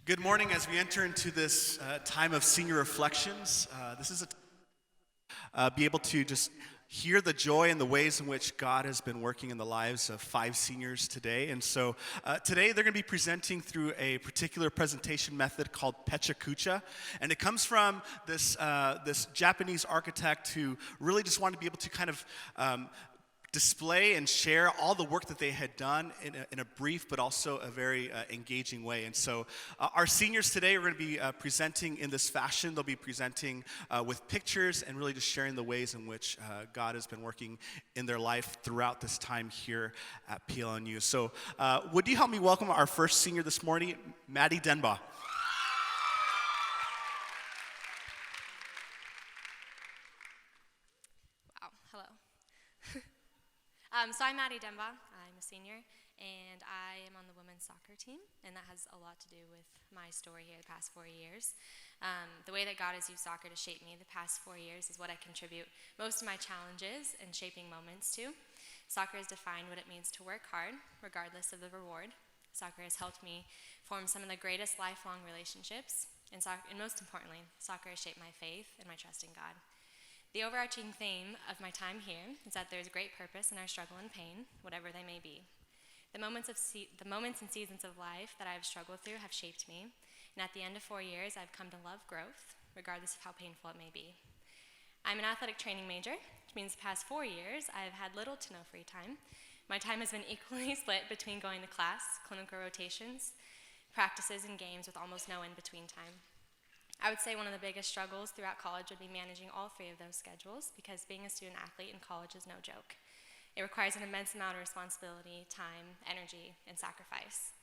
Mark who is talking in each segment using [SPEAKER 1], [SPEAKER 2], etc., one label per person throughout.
[SPEAKER 1] Good morning as we enter into this time of senior reflections. This is be able to just hear the joy and the ways in which God has been working in the lives of 5 seniors today. And so today they're going to be presenting through a particular presentation method called Pechakucha. And it comes from this Japanese architect who really just wanted to be able to kind of display and share all the work that they had done in a brief but also a very engaging way. And so our seniors today are going to be presenting in this fashion. They'll be presenting with pictures and really just sharing the ways in which God has been working in their life throughout this time here at PLNU. So would you help me welcome our first senior this morning, Maddie Denbaugh.
[SPEAKER 2] So I'm Maddie Denbaugh. I'm a senior, and I am on the women's soccer team, and that has a lot to do with my story here the past 4 years. The way that God has used soccer to shape me the past 4 years is what I contribute most of my challenges and shaping moments to. Soccer has defined what it means to work hard, regardless of the reward. Soccer has helped me form some of the greatest lifelong relationships, and most importantly, soccer has shaped my faith and my trust in God. The overarching theme of my time here is that there is great purpose in our struggle and pain, whatever they may be. The moments and seasons of life that I have struggled through have shaped me, and at the end of 4 years, I've come to love growth, regardless of how painful it may be. I'm an athletic training major, which means the past 4 years, I have had little to no free time. My time has been equally split between going to class, clinical rotations, practices, and games with almost no in-between time. I would say one of the biggest struggles throughout college would be managing all 3 of those schedules, because being a student athlete in college is no joke. It requires an immense amount of responsibility, time, energy, and sacrifice.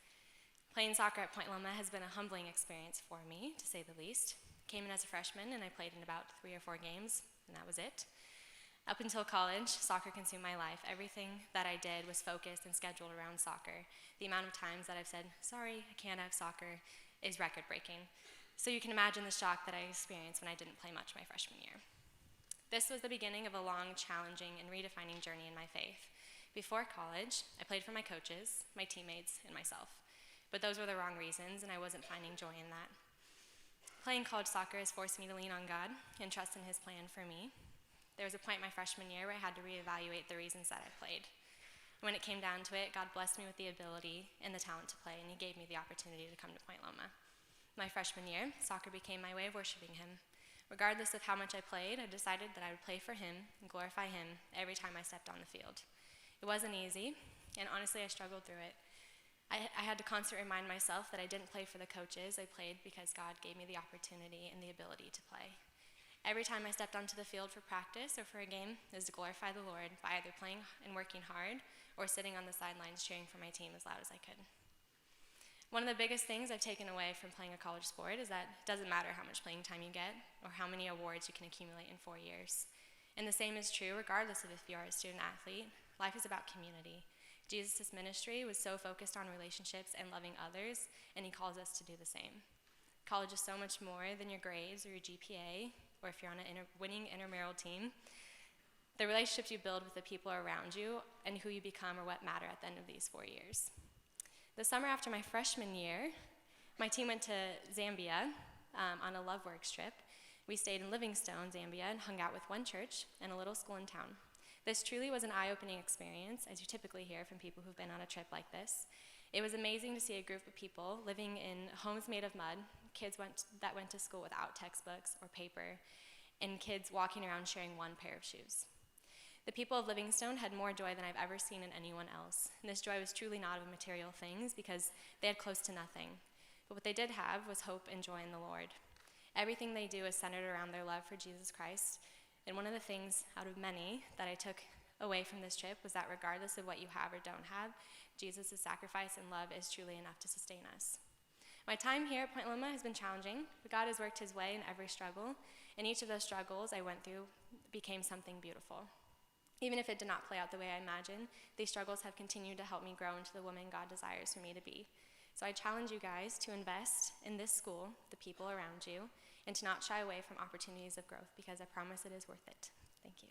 [SPEAKER 2] Playing soccer at Point Loma has been a humbling experience for me, to say the least. I came in as a freshman and I played in about 3 or 4 games, and that was it. Up until college, soccer consumed my life. Everything that I did was focused and scheduled around soccer. The amount of times that I've said, sorry, I can't have soccer, is record-breaking. So you can imagine the shock that I experienced when I didn't play much my freshman year. This was the beginning of a long, challenging, and redefining journey in my faith. Before college, I played for my coaches, my teammates, and myself. But those were the wrong reasons, and I wasn't finding joy in that. Playing college soccer has forced me to lean on God and trust in His plan for me. There was a point my freshman year where I had to reevaluate the reasons that I played. When it came down to it, God blessed me with the ability and the talent to play, and He gave me the opportunity to come to Point Loma. My freshman year, soccer became my way of worshiping Him. Regardless of how much I played, I decided that I would play for Him and glorify Him every time I stepped on the field. It wasn't easy, and honestly, I struggled through it. I had to constantly remind myself that I didn't play for the coaches. I played because God gave me the opportunity and the ability to play. Every time I stepped onto the field for practice or for a game, it was to glorify the Lord by either playing and working hard or sitting on the sidelines cheering for my team as loud as I could. One of the biggest things I've taken away from playing a college sport is that it doesn't matter how much playing time you get or how many awards you can accumulate in 4 years. And the same is true regardless of if you are a student athlete. Life is about community. Jesus' ministry was so focused on relationships and loving others, and He calls us to do the same. College is so much more than your grades or your GPA, or if you're on a winning intramural team. The relationships you build with the people around you and who you become are what matter at the end of these 4 years. The summer after my freshman year, my team went to Zambia on a LoveWorks trip. We stayed in Livingstone, Zambia, and hung out with one church and a little school in town. This truly was an eye-opening experience, as you typically hear from people who've been on a trip like this. It was amazing to see a group of people living in homes made of mud, kids that went to school without textbooks or paper, and kids walking around sharing one pair of shoes. The people of Livingstone had more joy than I've ever seen in anyone else. And this joy was truly not of material things because they had close to nothing. But what they did have was hope and joy in the Lord. Everything they do is centered around their love for Jesus Christ. And one of the things out of many that I took away from this trip was that regardless of what you have or don't have, Jesus' sacrifice and love is truly enough to sustain us. My time here at Point Loma has been challenging, but God has worked His way in every struggle. And each of those struggles I went through became something beautiful. Even if it did not play out the way I imagined, these struggles have continued to help me grow into the woman God desires for me to be. So I challenge you guys to invest in this school, the people around you, and to not shy away from opportunities of growth, because I promise it is worth it. Thank you.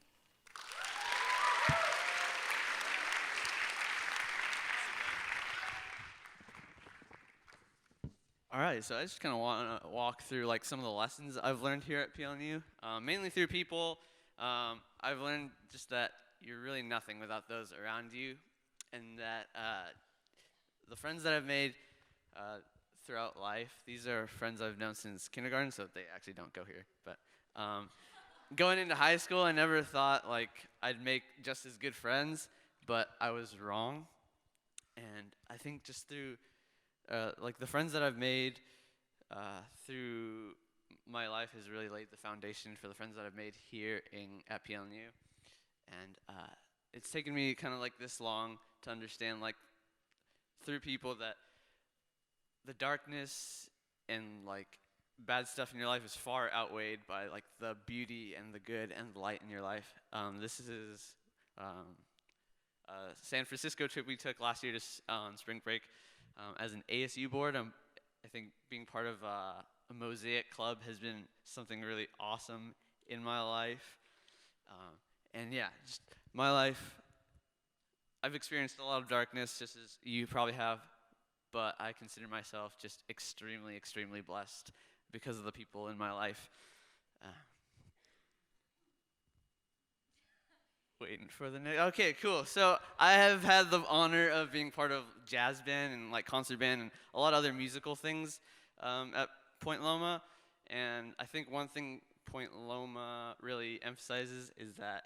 [SPEAKER 3] All right, so I just kind of want to walk through like some of the lessons I've learned here at PLNU, mainly through people. I've learned just that you're really nothing without those around you, and that the friends that I've made throughout life, these are friends I've known since kindergarten, so they actually don't go here. But going into high school, I never thought like I'd make just as good friends, but I was wrong. And I think just through like the friends that I've made through my life has really laid the foundation for the friends that I've made here at PLNU. And it's taken me kind of like this long to understand like through people that the darkness and like bad stuff in your life is far outweighed by like the beauty and the good and the light in your life. This is a San Francisco trip we took last year on spring break as an ASU board. I think being part of a Mosaic Club has been something really awesome in my life. And yeah, just my life, I've experienced a lot of darkness just as you probably have, but I consider myself just extremely, extremely blessed because of the people in my life. Waiting for the next. Okay, cool. So I have had the honor of being part of jazz band and like concert band and a lot of other musical things at Point Loma. And I think one thing Point Loma really emphasizes is that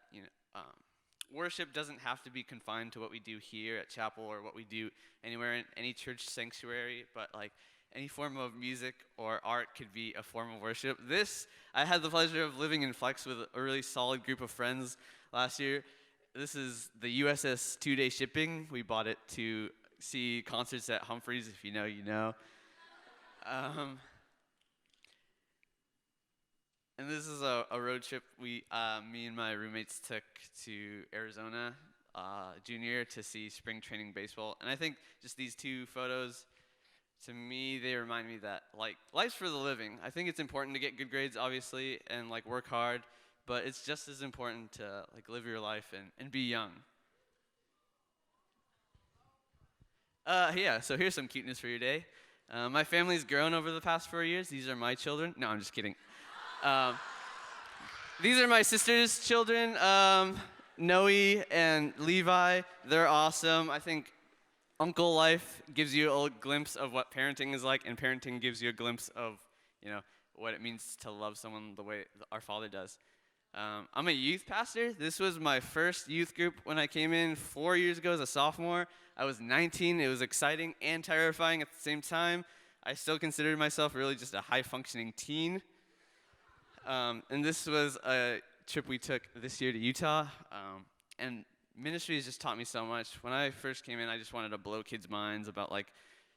[SPEAKER 3] worship doesn't have to be confined to what we do here at chapel or what we do anywhere in any church sanctuary, but like any form of music or art could be a form of worship. I had the pleasure of living in Flex with a really solid group of friends last year. This is the USS 2-day shipping. We bought it to see concerts at Humphreys. If you know, you know. And this is a road trip me and my roommates took to Arizona junior year to see spring training baseball. And I think just these two photos, to me, they remind me that like life's for the living. I think it's important to get good grades, obviously, and like work hard, but it's just as important to like live your life and be young. Yeah, so here's some cuteness for your day. My family's grown over the past 4 years. These are my children. No, I'm just kidding. These are my sister's children, Noe and Levi. They're awesome. I think Uncle Life gives you a glimpse of what parenting is like, and parenting gives you a glimpse of, what it means to love someone the way our Father does. I'm a youth pastor. This was my first youth group when I came in 4 years ago as a sophomore. I was 19. It was exciting and terrifying at the same time. I still considered myself really just a high-functioning teen. And this was a trip we took this year to Utah. And ministry has just taught me so much. When I first came in, I just wanted to blow kids' minds about like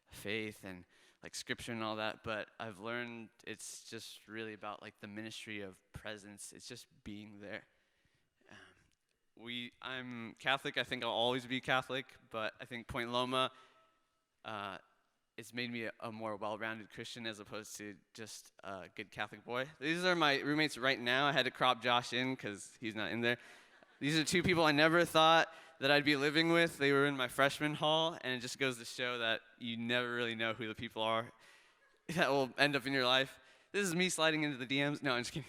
[SPEAKER 3] faith and like scripture and all that. But I've learned it's just really about like the ministry of presence. It's just being there. I'm Catholic. I think I'll always be Catholic. But I think Point Loma, it's made me a more well-rounded Christian as opposed to just a good Catholic boy. These are my roommates right now. I had to crop Josh in because he's not in there. These are two people I never thought that I'd be living with. They were in my freshman hall, and it just goes to show that you never really know who the people are that will end up in your life. This is me sliding into the DMs. No, I'm just kidding.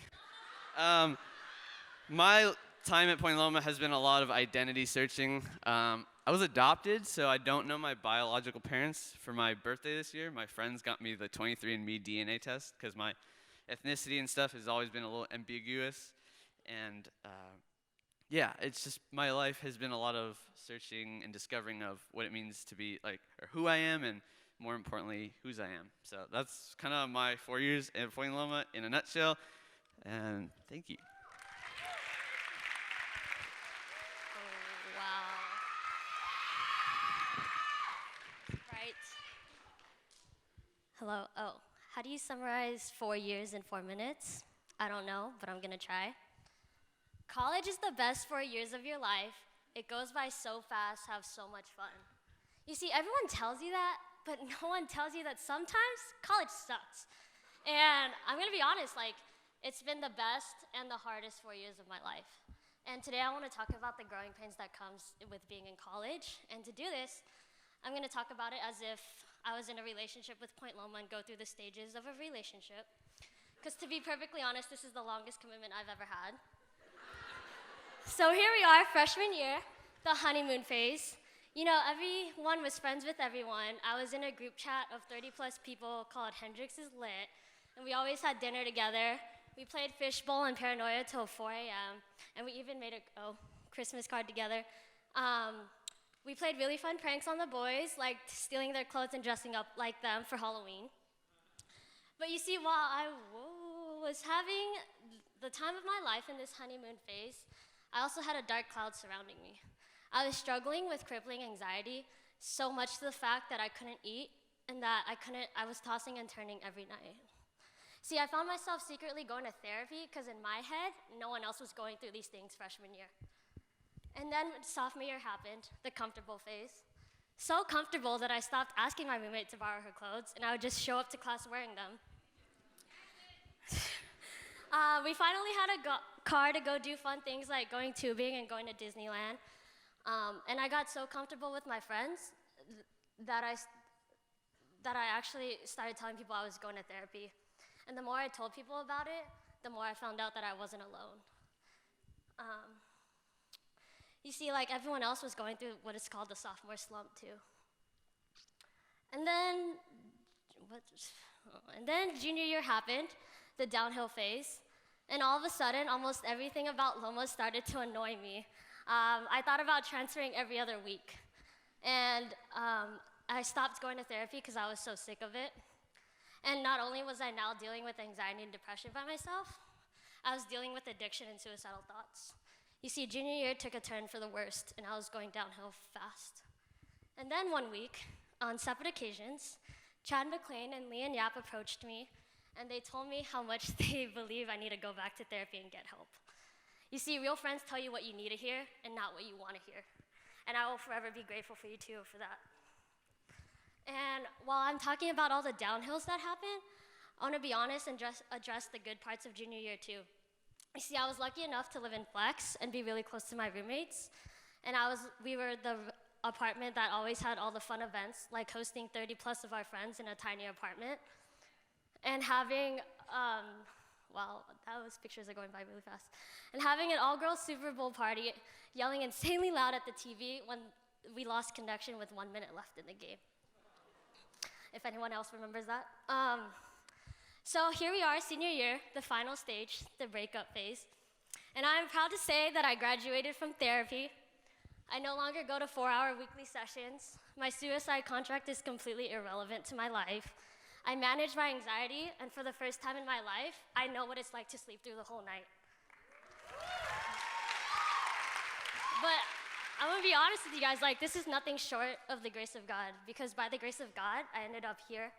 [SPEAKER 3] My time at Point Loma has been a lot of identity searching. I was adopted, so I don't know my biological parents. For my birthday this year, my friends got me the 23andMe DNA test because my ethnicity and stuff has always been a little ambiguous. And yeah, it's just my life has been a lot of searching and discovering of what it means to be like, or who I am, and more importantly, whose I am. So that's kind of my 4 years at Point Loma in a nutshell. And thank you.
[SPEAKER 4] Hello. Oh, how do you summarize 4 years in 4 minutes? I don't know, but I'm gonna try. College is the best 4 years of your life. It goes by so fast, have so much fun. You see, everyone tells you that, but no one tells you that sometimes college sucks. And I'm gonna be honest, like, it's been the best and the hardest 4 years of my life. And today I wanna talk about the growing pains that comes with being in college. And to do this, I'm gonna talk about it as if I was in a relationship with Point Loma and go through the stages of a relationship. Because to be perfectly honest, this is the longest commitment I've ever had. So here we are, freshman year, the honeymoon phase. You know, everyone was friends with everyone. I was in a group chat of 30 plus people called Hendrix is Lit, and we always had dinner together. We played fishbowl and paranoia till 4 a.m., and we even made a Christmas card together. We played really fun pranks on the boys, like stealing their clothes and dressing up like them for Halloween. But you see, while I was having the time of my life in this honeymoon phase, I also had a dark cloud surrounding me. I was struggling with crippling anxiety, so much to the fact that I couldn't eat and that I was tossing and turning every night. See, I found myself secretly going to therapy because in my head, no one else was going through these things freshman year. And then sophomore year happened, the comfortable phase. So comfortable that I stopped asking my roommate to borrow her clothes, and I would just show up to class wearing them. We finally had a car to go do fun things like going tubing and going to Disneyland. And I got so comfortable with my friends that I actually started telling people I was going to therapy. And the more I told people about it, the more I found out that I wasn't alone. You see, like everyone else was going through what is called the sophomore slump too. And then junior year happened, the downhill phase. And all of a sudden, almost everything about Loma started to annoy me. I thought about transferring every other week. And I stopped going to therapy because I was so sick of it. And not only was I now dealing with anxiety and depression by myself, I was dealing with addiction and suicidal thoughts. You see, junior year took a turn for the worst, and I was going downhill fast. And then one week, on separate occasions, Chad McLean and Leon Yap approached me, and they told me how much they believe I need to go back to therapy and get help. You see, real friends tell you what you need to hear and not what you want to hear. And I will forever be grateful for you too for that. And while I'm talking about all the downhills that happened, I want to be honest and address the good parts of junior year too. You see, I was lucky enough to live in Flex and be really close to my roommates. And we were the apartment that always had all the fun events, like hosting 30 plus of our friends in a tiny apartment. And having, those pictures are going by really fast. And having an all-girls Super Bowl party, yelling insanely loud at the TV when we lost connection with 1 minute left in the game. If anyone else remembers that. So here we are, senior year, the final stage, the breakup phase. And I'm proud to say that I graduated from therapy. I no longer go to 4-hour weekly sessions. My suicide contract is completely irrelevant to my life. I manage my anxiety, and for the first time in my life, I know what it's like to sleep through the whole night. But I'm gonna be honest with you guys, like this is nothing short of the grace of God, because by the grace of God, I ended up here,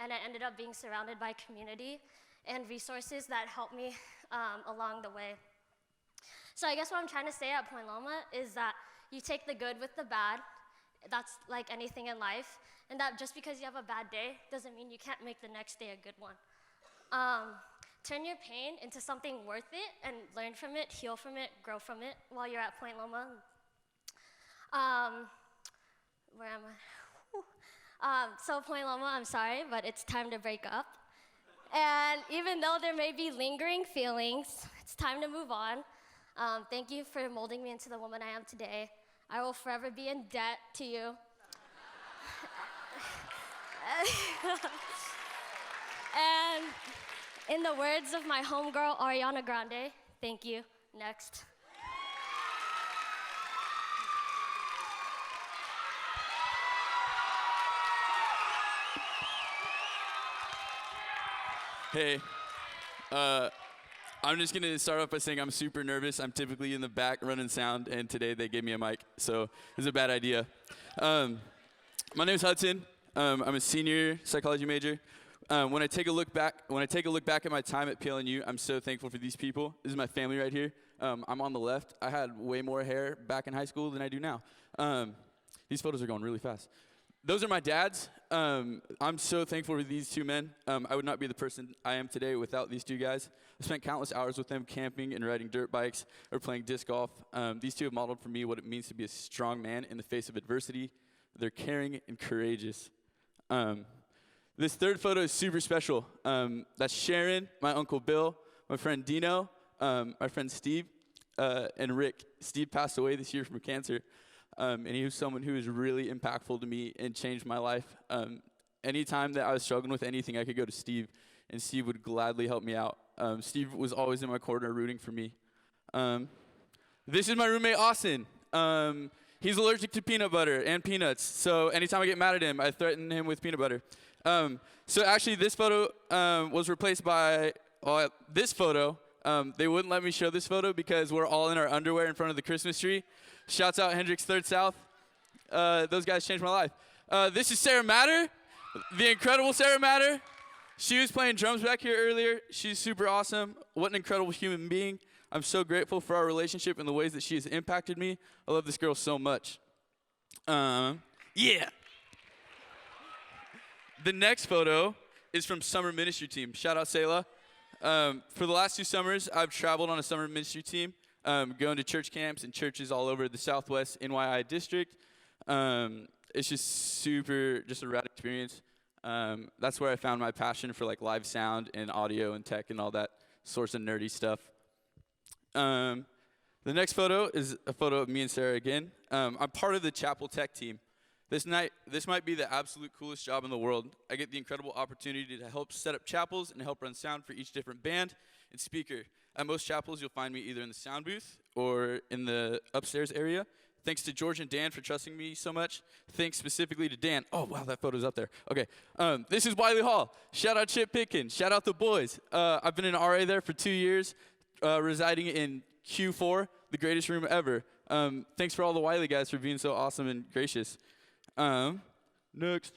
[SPEAKER 4] and I ended up being surrounded by community and resources that helped me along the way. So I guess what I'm trying to say at Point Loma is that you take the good with the bad. That's like anything in life, and that just because you have a bad day doesn't mean you can't make the next day a good one. Turn your pain into something worth it and learn from it, heal from it, grow from it while you're at Point Loma. Where am I? So Point Loma, I'm sorry, but it's time to break up. And even though there may be lingering feelings, it's time to move on. Thank you for molding me into the woman I am today. I will forever be in debt to you. And in the words of my homegirl, Ariana Grande, thank you. Next.
[SPEAKER 5] Hey, I'm just gonna start off by saying I'm super nervous. I'm typically in the back running sound, and today they gave me a mic, so it's a bad idea. My name is Hudson. I'm a senior psychology major. When I take a look back at my time at PLNU, I'm so thankful for these people. This is my family right here. I'm on the left. I had way more hair back in high school than I do now. These photos are going really fast. Those are my dads. I'm so thankful for these two men. I would not be the person I am today without these two guys. I spent countless hours with them camping and riding dirt bikes or playing disc golf. These two have modeled for me what it means to be a strong man in the face of adversity. They're caring and courageous. This third photo is super special. That's Sharon, my Uncle Bill, my friend Dino, my friend Steve, and Rick. Steve passed away this year from cancer, and he was someone who was really impactful to me and changed my life. Anytime that I was struggling with anything, I could go to Steve, and Steve would gladly help me out. Steve was always in my corner rooting for me. This is my roommate, Austin. He's allergic to peanut butter and peanuts, so anytime I get mad at him, I threaten him with peanut butter. So actually, this photo was replaced by this photo. They wouldn't let me show this photo because we're all in our underwear in front of the Christmas tree. Shouts out Hendrix Third South. Those guys changed my life. This is Sarah Matter, the incredible Sarah Matter. She was playing drums back here earlier. She's super awesome. What an incredible human being. I'm so grateful for our relationship and the ways that she has impacted me. I love this girl so much. Yeah. The next photo is from summer ministry team. Shout out Selah. For the last 2 summers, I've traveled on a summer ministry team, going to church camps and churches all over the Southwest NYI district. It's just a rad experience. That's where I found my passion for like live sound and audio and tech and all that sorts of nerdy stuff. The next photo is a photo of me and Sarah again. I'm part of the chapel tech team. This might be the absolute coolest job in the world. I get the incredible opportunity to help set up chapels and help run sound for each different band and speaker. At most chapels, you'll find me either in the sound booth or in the upstairs area. Thanks to George and Dan for trusting me so much. Thanks specifically to Dan. Oh, wow, that photo's up there. Okay, this is Wiley Hall. Shout out Chip Pitkin. Shout out the boys. I've been an RA there for 2 years, residing in Q4, the greatest room ever. Thanks for all the Wiley guys for being so awesome and gracious. Next.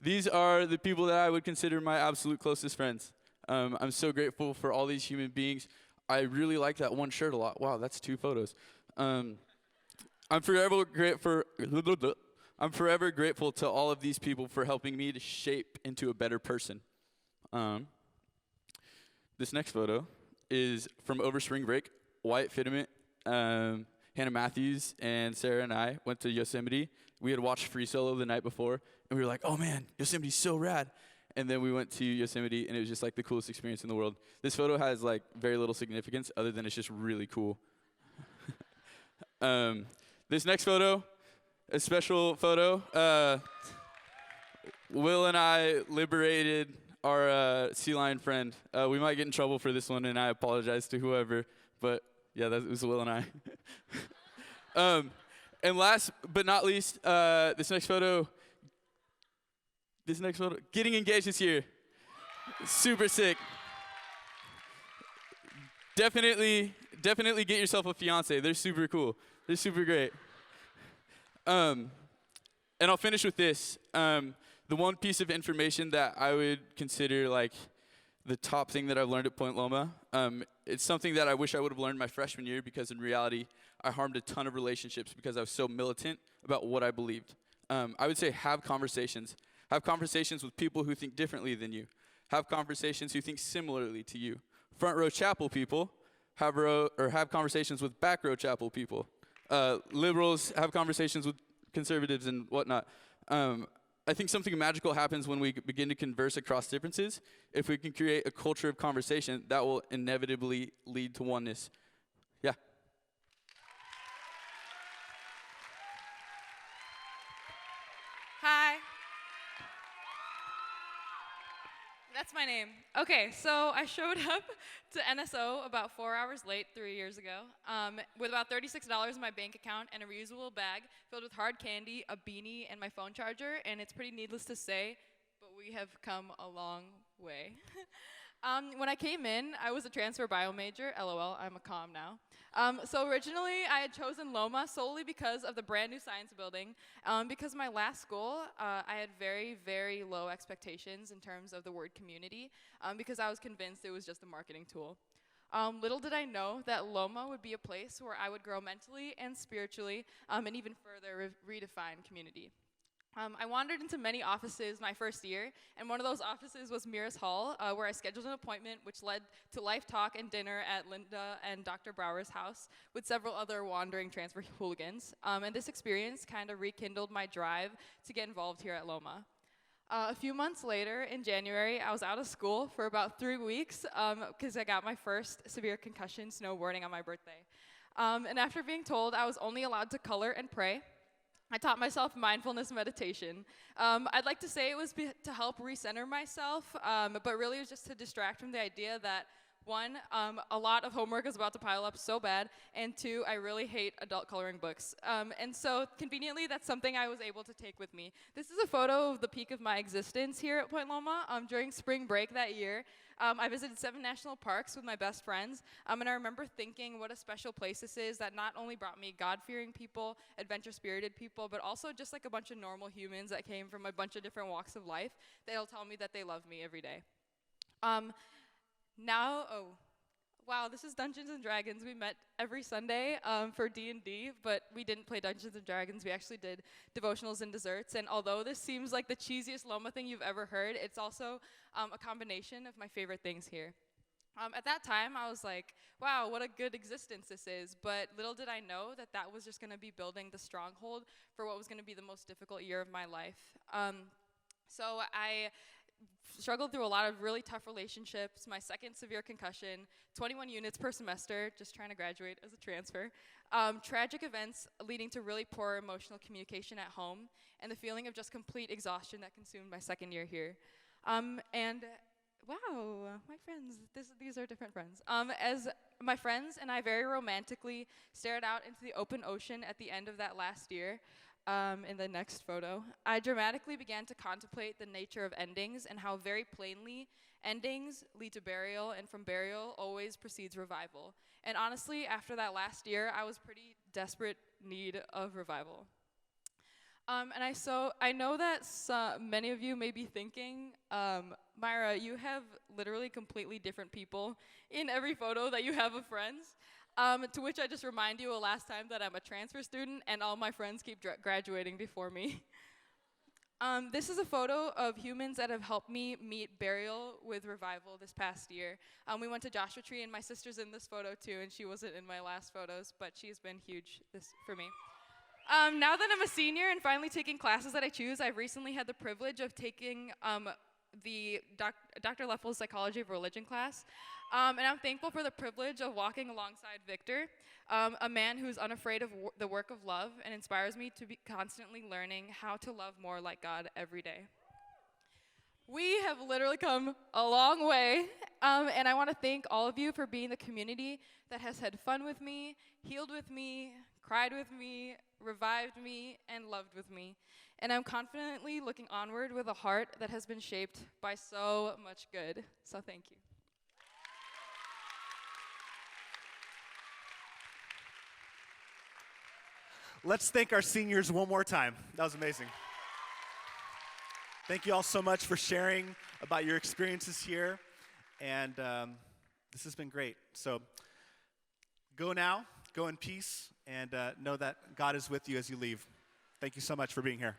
[SPEAKER 5] These are the people that I would consider my absolute closest friends. I'm so grateful for all these human beings. I really like that one shirt a lot. Wow, that's 2 photos. I'm forever grateful to all of these people for helping me to shape into a better person. This next photo is from over spring break. Wyatt Fittement, Hannah Matthews, and Sarah and I went to Yosemite. We had watched Free Solo the night before, and we were like, oh man, Yosemite's so rad. And then we went to Yosemite, and it was just like the coolest experience in the world. This photo has like very little significance other than it's just really cool. This next photo, a special photo. Will and I liberated our sea lion friend. We might get in trouble for this one, and I apologize to whoever, but yeah, that was Will and I. And last but not least, this next photo, getting engaged this year. Super sick. Definitely get yourself a fiance. They're super cool. They're super great. And I'll finish with this. The one piece of information that I would consider like the top thing that I've learned at Point Loma, it's something that I wish I would have learned my freshman year because in reality, I harmed a ton of relationships because I was so militant about what I believed. I would say have conversations. Have conversations with people who think differently than you. Have conversations who think similarly to you. Front row chapel people have conversations with back row chapel people. Liberals have conversations with conservatives and whatnot. I think something magical happens when we begin to converse across differences. If we can create a culture of conversation, that will inevitably lead to oneness. Yeah.
[SPEAKER 6] Hi. That's my name. Okay, so I showed up to NSO about 4 hours late 3 years ago with about $36 in my bank account and a reusable bag filled with hard candy, a beanie, and my phone charger, and it's pretty needless to say, but we have come a long way. When I came in, I was a transfer bio major. LOL, I'm a comm now. So originally, I had chosen Loma solely because of the brand new science building. Because my last school, I had very, very low expectations in terms of the word community, because I was convinced it was just a marketing tool. Little did I know that Loma would be a place where I would grow mentally and spiritually, and even further redefine community. I wandered into many offices my first year, and one of those offices was Mira's Hall, where I scheduled an appointment, which led to life talk and dinner at Linda and Dr. Brower's house with several other wandering transfer hooligans. And this experience kind of rekindled my drive to get involved here at Loma. A few months later, in January, I was out of school for about 3 weeks because I got my first severe concussion snowboarding on my birthday. And after being told I was only allowed to color and pray, I taught myself mindfulness meditation. I'd like to say it was to help recenter myself, but really it was just to distract from the idea that, one, a lot of homework is about to pile up so bad, and two, I really hate adult coloring books. And so conveniently, that's something I was able to take with me. This is a photo of the peak of my existence here at Point Loma. During spring break that year, I visited 7 national parks with my best friends, and I remember thinking what a special place this is that not only brought me God-fearing people, adventure-spirited people, but also just like a bunch of normal humans that came from a bunch of different walks of life that'll tell me that they love me every day. Wow, this is Dungeons & Dragons. We met every Sunday for D&D, but we didn't play Dungeons & Dragons. We actually did devotionals and desserts, and although this seems like the cheesiest Loma thing you've ever heard, it's also a combination of my favorite things here. At that time, I was like, wow, what a good existence this is, but little did I know that that was just going to be building the stronghold for what was going to be the most difficult year of my life. So I struggled through a lot of really tough relationships, my second severe concussion, 21 units per semester, just trying to graduate as a transfer, tragic events leading to really poor emotional communication at home, and the feeling of just complete exhaustion that consumed my second year here. And wow, my friends, these are different friends. As my friends and I very romantically stared out into the open ocean at the end of that last year, in the next photo, I dramatically began to contemplate the nature of endings and how very plainly endings lead to burial, and from burial always precedes revival. And honestly, after that last year, I was pretty desperate need of revival. And I know that many of you may be thinking, Myra, you have literally completely different people in every photo that you have of friends. To which I just remind you last time that I'm a transfer student and all my friends keep graduating before me. This is a photo of humans that have helped me meet burial with revival this past year. We went to Joshua Tree, and my sister's in this photo too, and she wasn't in my last photos, but she's been huge for me. Now that I'm a senior and finally taking classes that I choose, I've recently had the privilege of taking the Dr. Leffel's Psychology of Religion class. And I'm thankful for the privilege of walking alongside Victor, a man who's unafraid of the work of love and inspires me to be constantly learning how to love more like God every day. We have literally come a long way, and I want to thank all of you for being the community that has had fun with me, healed with me, cried with me, revived me, and loved with me. And I'm confidently looking onward with a heart that has been shaped by so much good. So thank you.
[SPEAKER 1] Let's thank our seniors one more time. That was amazing. Thank you all so much for sharing about your experiences here. And this has been great. So go now, go in peace, and know that God is with you as you leave. Thank you so much for being here.